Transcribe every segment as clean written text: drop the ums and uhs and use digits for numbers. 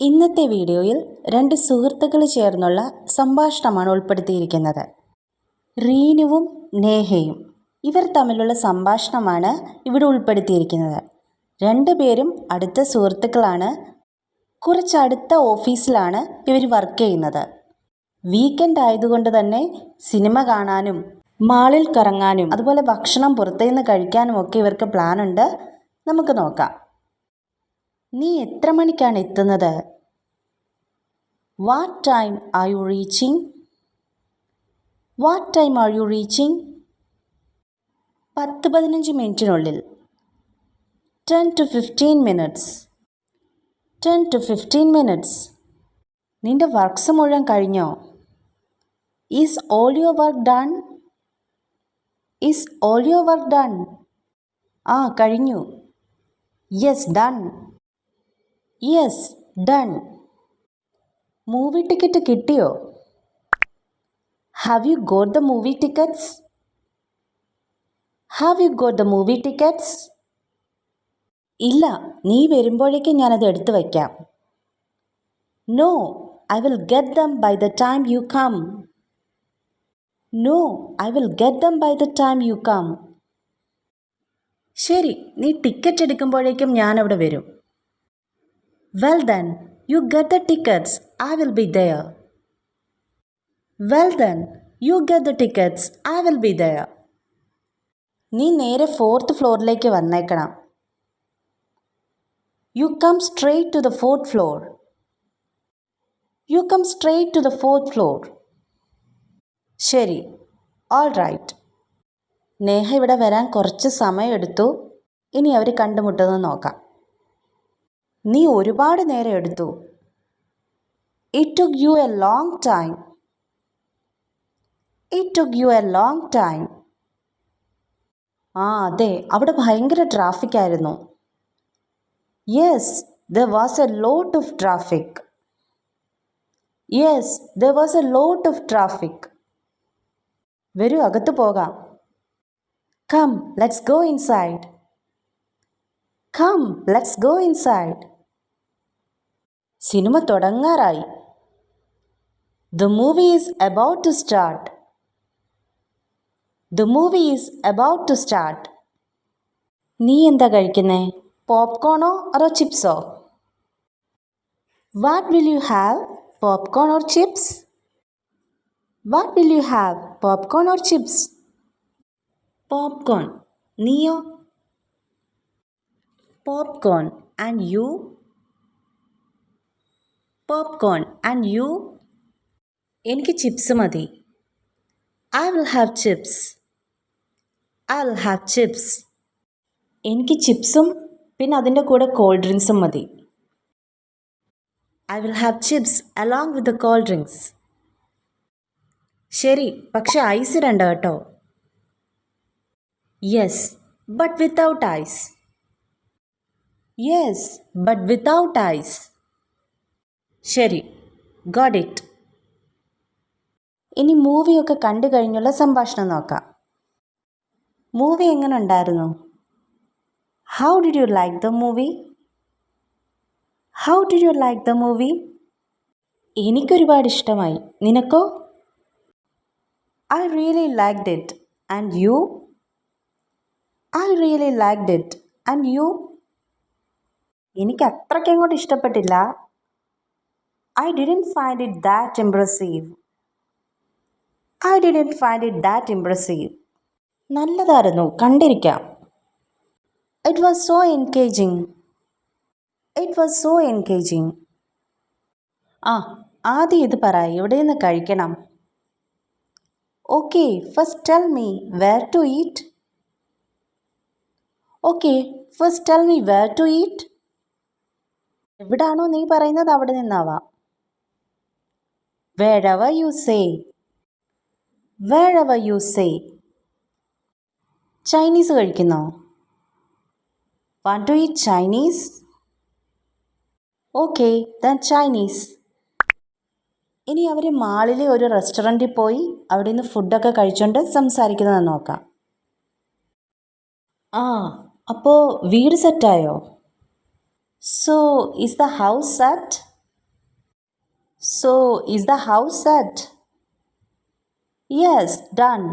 ഇന്നത്തെ വീഡിയോയിൽ രണ്ട് സുഹൃത്തുക്കൾ ചേർന്നുള്ള സംഭാഷണമാണ് ഉൾപ്പെടുത്തിയിരിക്കുന്നത്. റീനുവും നേഹയും. ഇവർ തമ്മിലുള്ള സംഭാഷണമാണ് ഇവിടെ ഉൾപ്പെടുത്തിയിരിക്കുന്നത്. രണ്ടുപേരും അടുത്ത സുഹൃത്തുക്കളാണ്. കുറച്ചടുത്ത ഓഫീസിലാണ് ഇവർ വർക്ക് ചെയ്യുന്നത്. വീക്കെൻഡ് ആയതുകൊണ്ട് തന്നെ സിനിമ കാണാനും മാളിൽ കറങ്ങാനും അതുപോലെ ഭക്ഷണം പുറത്തുനിന്ന് കഴിക്കാനും ഒക്കെ ഇവർക്ക് പ്ലാനുണ്ട്. നമുക്ക് നോക്കാം. നീ എത്ര മണിക്കാണ് എത്തുന്നത്? What time are you reaching? What time are you reaching? 10-15 മിനിറ്റിനുള്ളിൽ. 10 to 15 minutes. 10 to 15 minutes. നിന്റെ വർക്ക്സ് മുഴുവൻ കഴിഞ്ഞോ? Is all your work done? Is all your work done? കഴിഞ്ഞു. Yes, done. Yes, done. Movie ticket കിട്ടിയോ? Have you got the movie tickets? Have you got the movie tickets? ഇല്ല, നീ വരുമ്പോഴേക്കും ഞാനത് എടുത്തു വയ്ക്കാം. No, I will get them by the time you come. No, I will get them by the time you come. ശരി, നീ ticket എടുക്കുമ്പോഴേക്കും ഞാൻ അവിടെ വരും. Well then, you get the tickets. I will be there. Well then, you get the tickets. I will be there. നീ നേരെ 4th ഫ്ലോറിലേക്ക് വന്നേക്കണം. You come straight to the 4th floor. You come straight to the 4th floor. ശരി, all right. Neha ഇവിടെ വരാൻ കുറച്ച് സമയമെടുത്തു. ഇനി അവർ കണ്ടുമുട്ടുന്നത് നോക്കാം. നീ ഒരുപാട് നേരം എടുത്തു. It took you a long time. It took you a long time. അതെ, അവിടെ ഭയങ്കര ട്രാഫിക് ആയിരുന്നു. Yes, there was a lot of traffic. Yes, there was a lot of traffic. വരൂ, അകത്ത് പോകാം. Come, let's go inside. Come, let's go inside. Cinema തുടങ്ങാറായി. The movie is about to start. The movie is about to start. നീ എന്താ കഴിക്കുന്നേ? പോപ്കോണോ അതോ ചിപ്സോ? What will you have? Popcorn or chips? What will you have? Popcorn or chips? Popcorn. നീയോ? Popcorn. And you? Popcorn. And you? എനിക്ക് chips മതി. I will have chips. I will have chips. എനിക്ക് ചിപ്സും പിന്നെ അതിൻ്റെ കൂടെ കോൾഡ് ഡ്രിങ്ക്സും മതി. I will have chips along with the cold drinks. ശരി, പക്ഷെ ഐസ് ഇടണ്ട കേട്ടോ. Yes, but without ice. Yes, but without ice. ശരി, got it. ഇനി മൂവിയൊക്കെ കണ്ടു കഴിഞ്ഞുള്ള സംഭാഷണം നോക്കാം. മൂവി എങ്ങനെ ഉണ്ടായിരുന്നു? How did you like the movie? How did you like the movie? എനിക്കൊരുപാട് ഇഷ്ടമായി. നിനക്കോ? I really liked it. And you? I really liked it. And you? എനിക്ക് അത്രയ്ക്ക് അങ്ങോട്ട് ഇഷ്ടപ്പെട്ടില്ല. I didn't find it that impressive. I didn't find it that impressive. നല്ലതായിരുന്നു, കണ്ടിരിക്കാം. It was so engaging. It was so engaging. ആദ്യം ഇത് പറ, എവിടെ നിന്ന് കഴിക്കണം? Okay, first tell me where to eat. Okay, first tell me where to eat. എവിടാണോ നീ പറയുന്നത് അവിടെ നിന്നാവാം. Wherever you say. Wherever you say. Chinese കഴിക്കുന്നോ? Want to eat Chinese? Okay, then Chinese. ഇനി അവർ മാളിലെ ഒരു റെസ്റ്റോറൻറ്റിൽ പോയി അവിടെ നിന്ന് ഫുഡൊക്കെ കഴിച്ചുകൊണ്ട് സംസാരിക്കുന്നത് നോക്കാം. അപ്പോൾ വീട് സെറ്റായോ? So, is the house set? So, is the house set? Yes, done.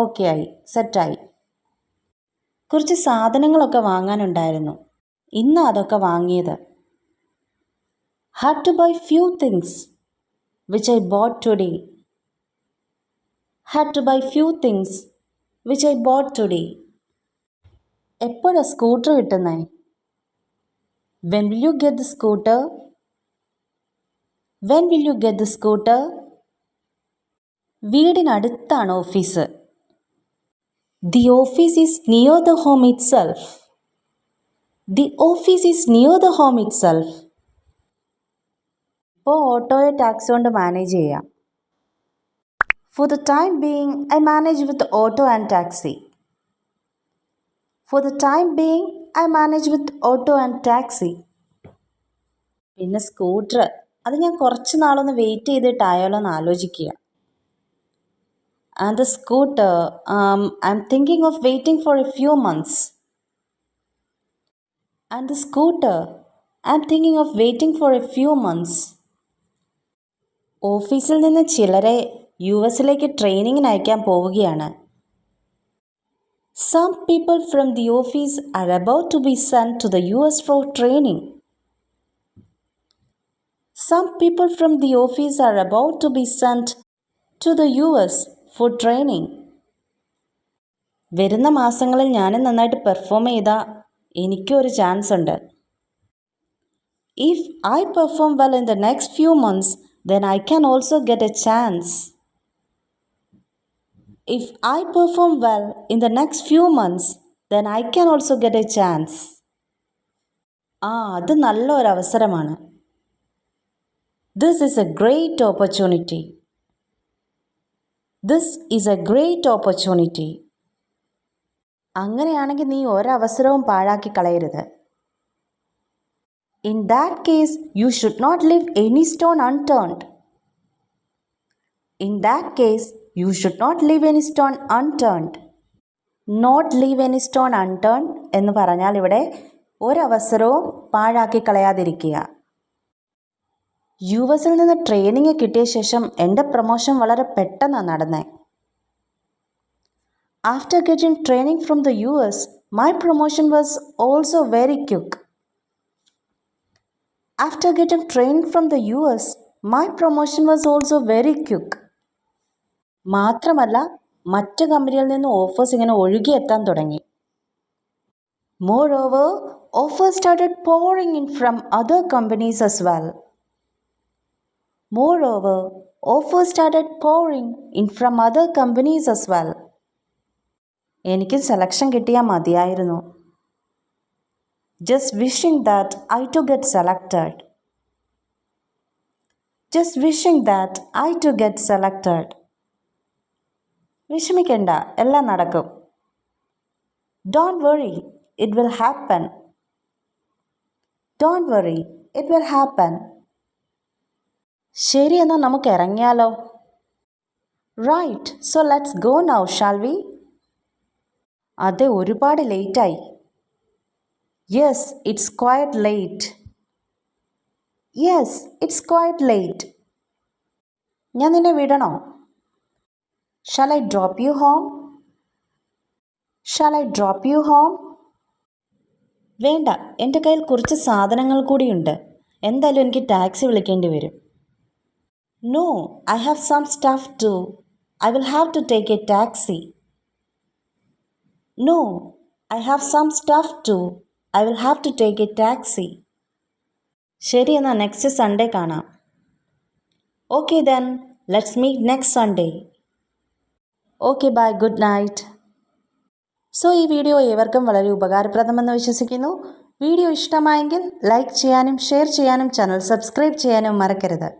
Okay ആയി, സെറ്റായി. കുറച്ച് സാധനങ്ങളൊക്കെ വാങ്ങാനുണ്ടായിരുന്നു. ഇന്ന് അതൊക്കെ വാങ്ങിയത്. Had to buy few things, which I bought today. Had to buy few things, which I bought today. എപ്പോഴാ scooter കിട്ടുന്നേ? When will you get the scooter? When will you get the scooter? വീടിനടുത്താണ് office. The office is near the home itself. The office is near the home itself. ഇപ്പോൾ ഓട്ടോയോ taxi കൊണ്ട് manage ചെയ്യാം. For the time being, I manage with auto and taxi. For the time being, I manage with auto and taxi. പിന്നെ scooter, അത് ഞാൻ കുറച്ച് നാളൊന്ന് wait ചെയ്തിട്ടായാലോ എന്ന് ആലോചിക്കുക. And the scooter, I'm thinking of waiting for a few months. And the scooter, I'm thinking of waiting for a few months. ഓഫീസിൽ നിന്ന് ചിലരെ US-ലേക്ക് ട്രെയിനിങ്ങിന് അയക്കാൻ പോവുകയാണ്. Some people from the office are about to be sent to the US for training. Some people from the office are about to be sent to the US for training. വരുന്ന മാസങ്ങളിൽ ഞാൻ നന്നായിട്ട് പെർഫോം ചെയ്താൽ എനിക്കൊരു chance ഉണ്ട്. If I perform well in the next few months, then I can also get a chance. If I perform well in the next few months, then I can also get a chance. അത് നല്ലൊരു അവസരമാണ്. This is a great opportunity. This is a great opportunity. അങ്ങനെയാണെങ്കിൽ നീ ഒരവസരവും പാഴാക്കി കളയരുത്. In that case, you should not leave any stone unturned. In that case, you should not leave any stone unturned. Not leave any stone unturned എന്ന് പറഞ്ഞാൽ ഇവിടെ ഒരവസരവും പാഴാക്കി കളയാതിരിക്കുക. US-ൽ നിന്ന് training കിട്ടിയ ശേഷം എൻ്റെ പ്രൊമോഷൻ വളരെ പെട്ടെന്നാണ് നടന്നേ. After getting training from the US, my promotion was also very quick. After getting training from the US, my promotion was also very quick. മാത്രമല്ല മറ്റ് കമ്പനിയിൽ നിന്ന് ഓഫേഴ്സ് ഇങ്ങനെ ഒഴുകിയെത്താൻ തുടങ്ങി. Moreover, offers started pouring in from other companies as well. Moreover, offers started pouring in from other companies as well. എനിക്ക് selection കിട്ടിയാൽ മതിയായിരുന്നു. Just wishing that I to get selected. Just wishing that I to get selected. വിഷമിക്കണ്ട, എല്ലാം നടക്കും. Don't worry, it will happen. Don't worry, it will happen. ശരി, എന്നാൽ നമുക്ക് ഇറങ്ങിയാലോ? Right, so let's go now, shall we? അതെ, ഒരുപാട് ലേറ്റായി. Yes, it's quite late. Yes, it's quite late. ഞാൻ നിന്നെ വിടണോ? Shall I drop you home? Shall I drop you home? വേണ്ട, എൻ്റെ കയ്യിൽ കുറച്ച് സാധനങ്ങൾ കൂടിയുണ്ട്. എന്തായാലും എനിക്ക് ടാക്സി വിളിക്കേണ്ടി വരും. No, I have some stuff too. I will have to take a taxi. No, I have some stuff too. I will have to take a taxi. ശരി, എന്നാൽ നെക്സ്റ്റ് സൺഡേ കാണാം. Okay then, let's meet next Sunday. Okay, bye, good night. So ഈ video ഏവർക്കും വളരെ ഉപകാരപ്രദമെന്ന് വിശ്വസിക്കുന്നു. Video ഇഷ്ടമായെങ്കിൽ like ചെയ്യാനും share ചെയ്യാനും ചാനൽ സബ്സ്ക്രൈബ് ചെയ്യാനും മറക്കരുത്.